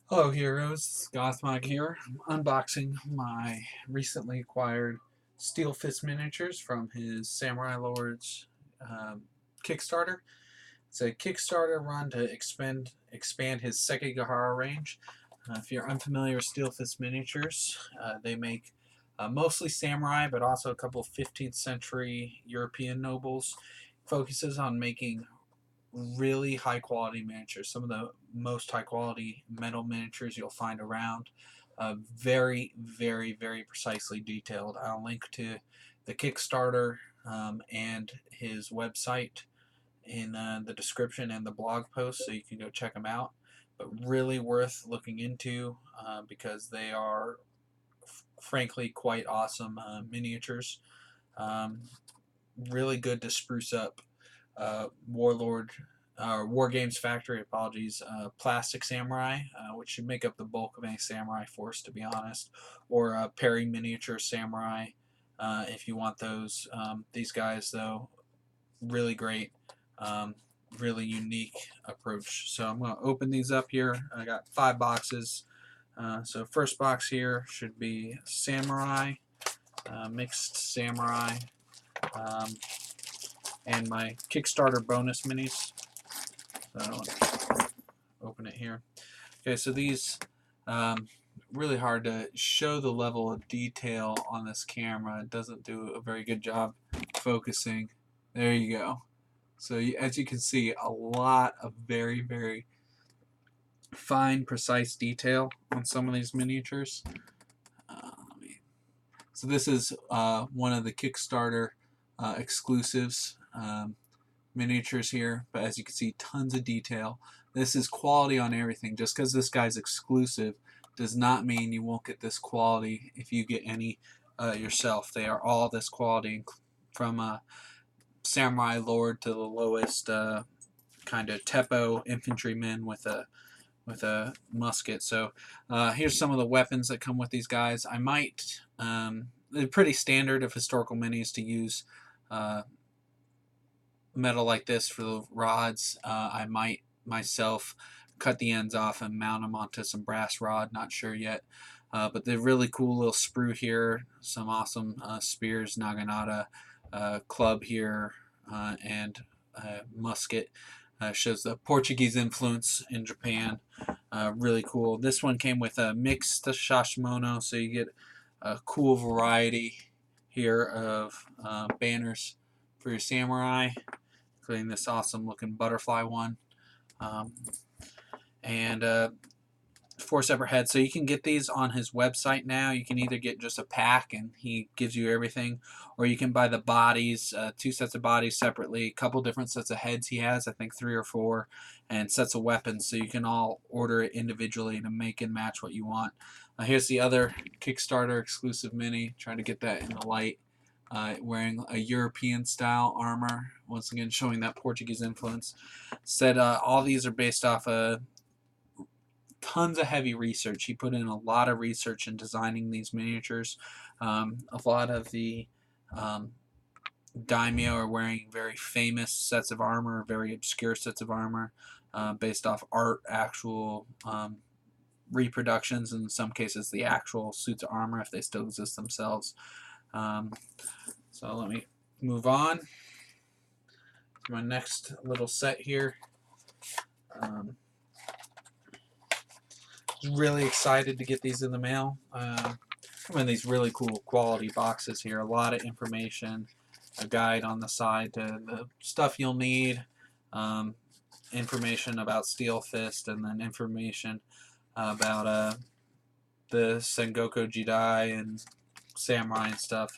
Hello heroes, Gothmog here. I'm unboxing my recently acquired Steel Fist miniatures from his Samurai Lords um, Kickstarter. It's a Kickstarter run to expand his Sekigahara range. If you're unfamiliar with Steel Fist miniatures, they make mostly samurai, but also a couple of 15th century European nobles. Focuses on making really high quality miniatures, some of the most high quality metal miniatures you'll find around. Very, very, very precisely detailed. I'll link to the Kickstarter and his website in the description and the blog post so you can go check them out. But really worth looking into because they are frankly quite awesome miniatures. Um, really good to spruce up Warlord War Games Factory, apologies, Plastic Samurai, which should make up the bulk of any samurai force, to be honest, or Perry Miniature Samurai, if you want those. These guys, though, really great, um, really unique approach. So I'm going to open these up here. I got 5 boxes. So first box here should be Samurai, Mixed Samurai, um, and my Kickstarter bonus minis. So open it here. Okay, so these really hard to show the level of detail on this camera. It doesn't do a very good job focusing. There you go. So as you can see, a lot of very, very fine, precise detail on some of these miniatures. So this is one of the Kickstarter exclusives. Miniatures here, but as you can see, tons of detail. This is quality on everything. Just because this guy's exclusive does not mean you won't get this quality if you get any yourself. They are all this quality, from Samurai Lord to the lowest kind of Teppo infantryman with a musket. So here's some of the weapons that come with these guys. I might they're pretty standard of historical minis to use metal like this for the rods. I might myself cut the ends off and mount them onto some brass rod, not sure yet. But they're really cool little sprue here, some awesome spears, naginata, club here, and musket. Shows the Portuguese influence in Japan. Really cool. This one came with a mixed shashimono, so you get a cool variety here of banners for your samurai, including this awesome looking butterfly one, um, and 4 separate heads. So you can get these on his website now. You can either get just a pack and he gives you everything, or you can buy the bodies, 2 sets of bodies separately, a couple different sets of heads he has, I think 3 or 4, and sets of weapons, so you can all order it individually to make and match what you want. Here's the other Kickstarter exclusive mini, trying to get that in the light. Wearing a European style armor, once again showing that Portuguese influence. Said all these are based off tons of heavy research. He put in a lot of research in designing these miniatures. A lot of the Daimyo are wearing very famous sets of armor, very obscure sets of armor, based off art, actual reproductions, and in some cases the actual suits of armor if they still exist themselves. So let me move on to my next little set here. Really excited to get these in the mail. Come in these really cool quality boxes here. A lot of information, a guide on the side to the stuff you'll need, information about Steel Fist, and then information about the Sengoku Jidai and Samurai and stuff.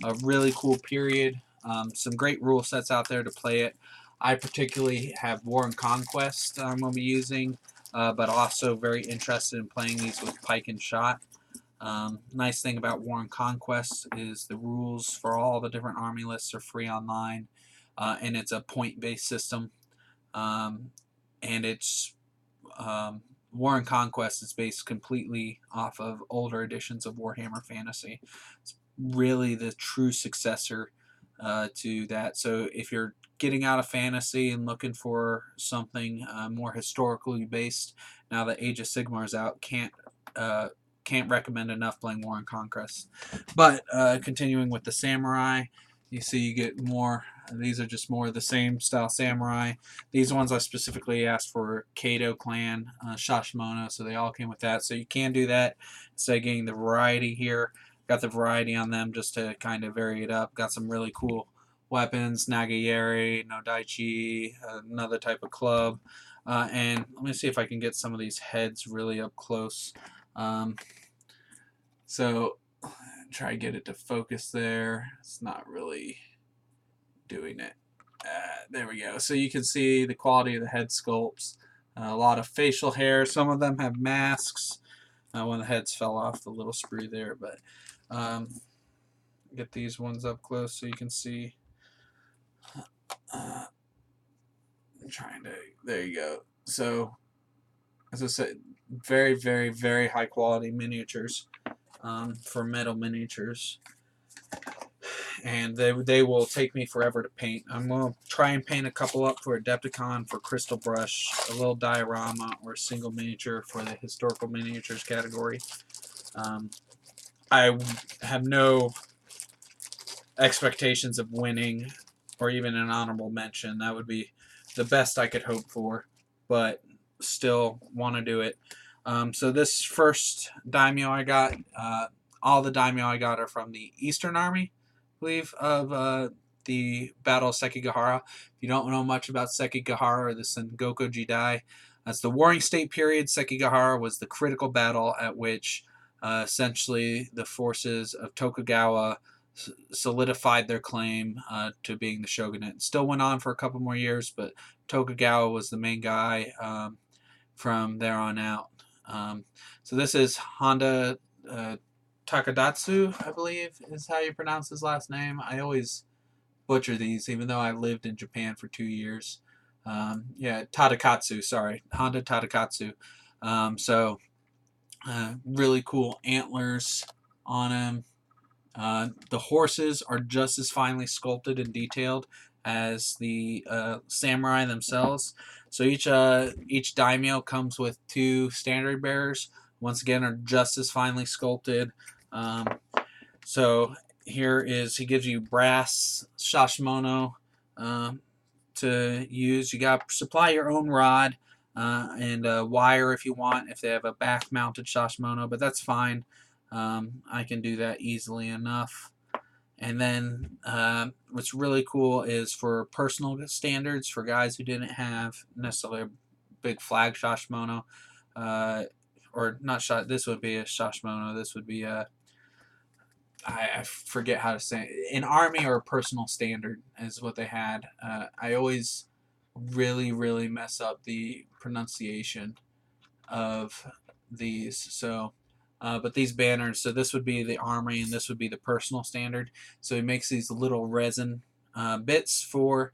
A really cool period. Some great rule sets out there to play it. I particularly have War and Conquest I'm going to be using, but also very interested in playing these with Pike and Shot. Nice thing about War and Conquest is the rules for all the different army lists are free online, and it's a point-based system. And it's War and Conquest is based completely off of older editions of Warhammer Fantasy. It's really the true successor to that. So if you're getting out of fantasy and looking for something more historically based, now that Age of Sigmar is out, can't recommend enough playing War and Conquest. But continuing with the samurai, you see you get more. These are just more of the same style samurai. These ones I specifically asked for Kato clan, Shashimono, so they all came with that. So you can do that instead of getting the variety here. Got the variety on them just to kind of vary it up. Got some really cool weapons, Nagayeri, no Daichi, another type of club. And let me see if I can get some of these heads really up close. So try to get it to focus there. It's not really doing it. There we go. So you can see the quality of the head sculpts. A lot of facial hair. Some of them have masks. When the heads fell off, the little sprue there. But get these ones up close so you can see. I'm trying to. There you go. So, as I said, very, very, very high quality miniatures for metal miniatures. And they will take me forever to paint. I'm going to try and paint a couple up for Adepticon for Crystal Brush, a little diorama, or a single miniature for the historical miniatures category. I have no expectations of winning or even an honorable mention. That would be the best I could hope for, but still want to do it. So this first Daimyo I got, all the Daimyo I got are from the Eastern Army, I believe, of the Battle of Sekigahara. If you don't know much about Sekigahara or the Sengoku Jidai, that's the Warring State period. Sekigahara was the critical battle at which essentially the forces of Tokugawa solidified their claim to being the shogunate. It still went on for a couple more years, but Tokugawa was the main guy from there on out. So this is Honda Tadakatsu, I believe is how you pronounce his last name. I always butcher these, even though I lived in Japan for 2 years. Yeah, Tadakatsu, sorry. Honda Tadakatsu. Really cool antlers on him. The horses are just as finely sculpted and detailed as the samurai themselves. So each daimyo comes with 2 standard bearers. Once again, are just as finely sculpted. So here is, he gives you brass shashimono to use. You got to supply your own rod and wire if you want, if they have a back mounted shashimono, but that's fine. I can do that easily enough. And then what's really cool is for personal standards, for guys who didn't have necessarily a big flag shashimono, or not shot. This would be a shashimono. This would be a, I forget how to say it. An army or a personal standard is what they had. I always really, really mess up the pronunciation of these. So, but these banners, so this would be the army and this would be the personal standard. So he makes these little resin bits for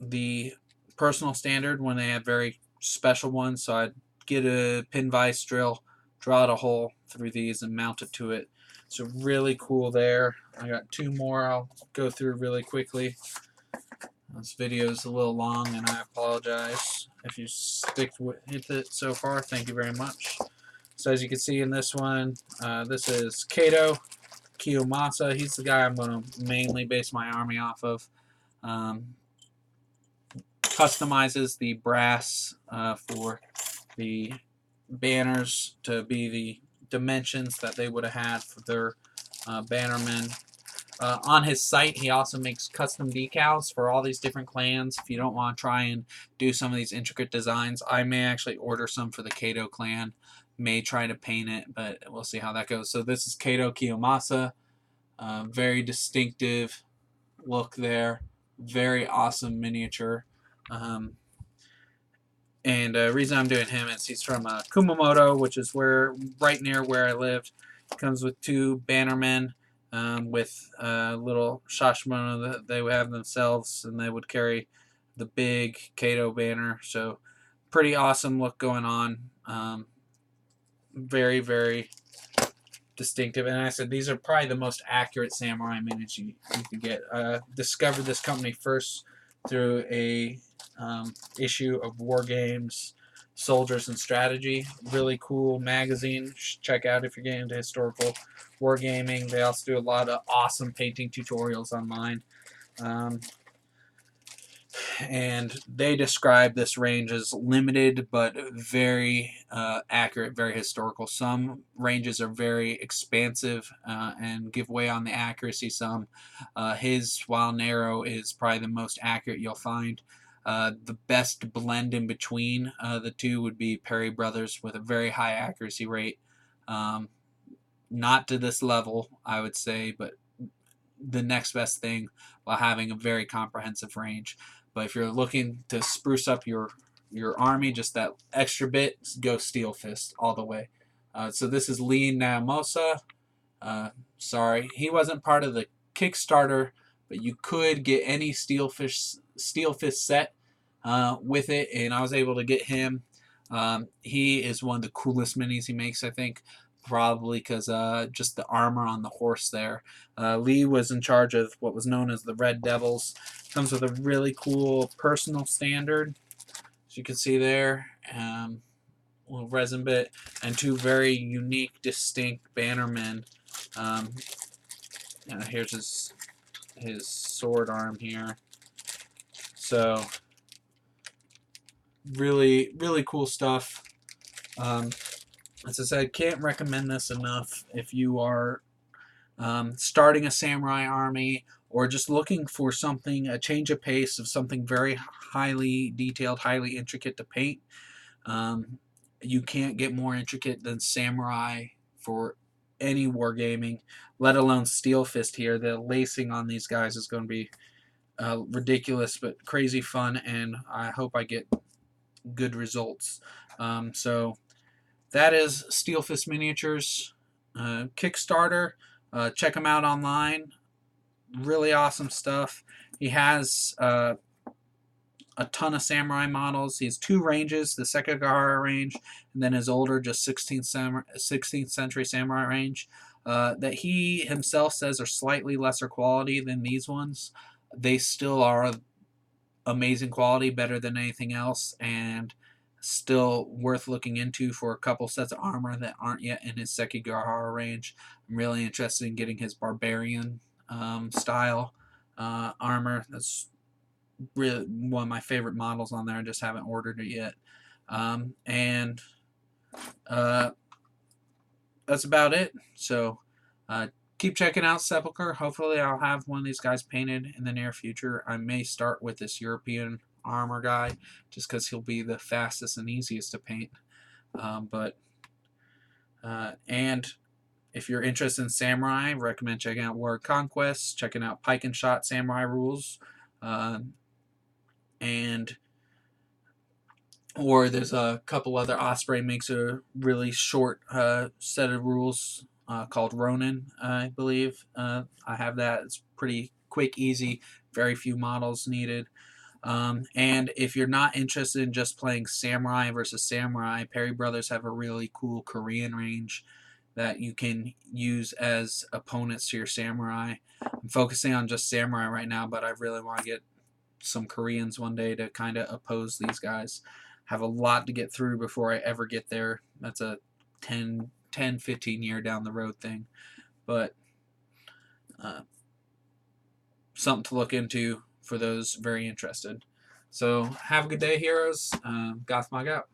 the personal standard when they have very special ones. So I'd get a pin vise drill, draw out a hole through these and mount it to it. So really cool there. I got 2 more I'll go through really quickly. This video is a little long and I apologize if you stick with it so far. Thank you very much. So as you can see in this one, this is Kato Kiyomasa. He's the guy I'm going to mainly base my army off of. Customizes the brass for the banners to be the dimensions that they would have had for their bannermen. On his site, he also makes custom decals for all these different clans. If you don't want to try and do some of these intricate designs, I may actually order some for the Kato clan. May try to paint it, but we'll see how that goes. So this is Kato Kiyomasa. Very distinctive look there. Very awesome miniature. And the reason I'm doing him is he's from Kumamoto, which is right near where I lived. Comes with 2 bannermen. With little shashimono that they would have themselves, and they would carry the big Kato banner. So pretty awesome look going on. Very, very distinctive. And I said these are probably the most accurate samurai minis you could get. Discovered this company first through a issue of War Games, Soldiers and Strategy. Really cool magazine. Check out if you're getting into historical wargaming. They also do a lot of awesome painting tutorials online. And they describe this range as limited but very accurate, very historical. Some ranges are very expansive and give way on the accuracy some. His, while narrow, is probably the most accurate you'll find. The best blend in between the two would be Perry Brothers with a very high accuracy rate. Not to this level, I would say, but the next best thing while having a very comprehensive range. But if you're looking to spruce up your army just that extra bit, go Steel Fist all the way. So this is Lee Naomasa. Sorry, he wasn't part of the Kickstarter, but you could get any Steel Fist set with it, and I was able to get him. He is one of the coolest minis he makes, I think. Probably because just the armor on the horse there. Lee was in charge of what was known as the Red Devils. Comes with a really cool personal standard, as you can see there. Little resin bit, and two very unique, distinct bannermen. Here's his sword arm here. So really, really cool stuff. As I said, can't recommend this enough if you are starting a samurai army or just looking for something, a change of pace of something very highly detailed, highly intricate to paint. You can't get more intricate than samurai for any wargaming, let alone Steel Fist here. The lacing on these guys is going to be ridiculous but crazy fun, and I hope I get good results. So that is Steel Fist Miniatures Kickstarter. Check him out online. Really awesome stuff. He has a ton of samurai models. He has two ranges, the Sekigahara range, and then his older, just 16th century samurai range, that he himself says are slightly lesser quality than these ones. They still are amazing quality, better than anything else, and still worth looking into for a couple sets of armor that aren't yet in his Sekigahara range. I'm really interested in getting his Barbarian style armor. That's really one of my favorite models on there. I just haven't ordered it yet. And that's about it. So keep checking out Sepulchre. Hopefully I'll have one of these guys painted in the near future. I may start with this European armor guy just because he'll be the fastest and easiest to paint. And if you're interested in samurai, I recommend checking out War Conquest, checking out Pike and Shot Samurai Rules, or there's a couple other. Osprey makes a really short set of rules called Ronin, I believe. I have that. It's pretty quick, easy, very few models needed. And if you're not interested in just playing samurai versus samurai, Perry Brothers have a really cool Korean range that you can use as opponents to your samurai. I'm focusing on just samurai right now, but I really want to get some Koreans one day to kind of oppose these guys. Have a lot to get through before I ever get there. That's a 10, 15 year down the road thing. But something to look into for those very interested. So have a good day, heroes. Gothmog out.